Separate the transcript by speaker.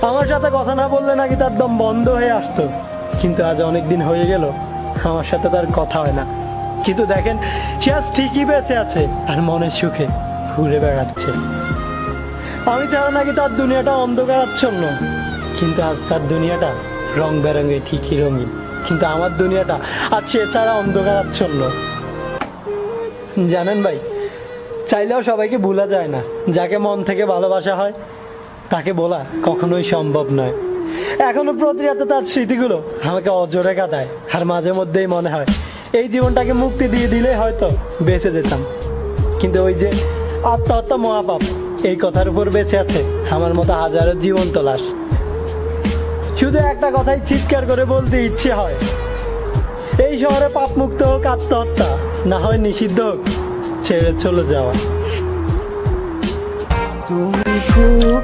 Speaker 1: আমার সাথে কথা না বললে নাকি তার দম বন্ধ হয়ে আসতো, কিন্তু আজ অনেক দিন হয়ে গেল আমার সাথে তার কথা হয় না। কিন্তু দেখেন, সে আজ ঠিকই বেঁচে আছে আর মনের সুখে ঘুরে বেড়াচ্ছে। আমি ছাড়া নাকি তার দুনিয়াটা অন্ধকারাচ্ছন্ন, কিন্তু আজ তার দুনিয়াটা রং বেরঙে ঠিকই রঙিন, কিন্তু আমার দুনিয়াটা আজ সে ছাড়া অন্ধকারাচ্ছন্ন। জানেন ভাই, চাইলেও সবাইকে ভোলা যায় না। যাকে মন থেকে ভালোবাসা হয় তাকে বলা কখনোই সম্ভব নয়। এখনো প্রতি রাতে তার স্মৃতিগুলো আমাকে অজরে কাঁদায়, আর মাঝে মধ্যেই মনে হয় এই জীবনটাকে মুক্তি দিয়ে দিলে হয়তো বেঁচে যেতাম। কিন্তু ওই যে আত্মহত্যা মহাপাপ, এই কথার উপর বেঁচে আছে আমার মতো হাজারো জীবন্ত লাশ। শুধু একটা কথাই চিৎকার করে বলতে ইচ্ছে হয়, এই শহরে পাপ মুক্ত হোক আত্মহত্যা, না হয় নিষিদ্ধ হোক ছেড়ে চলে যাওয়া।
Speaker 2: তুমি খুব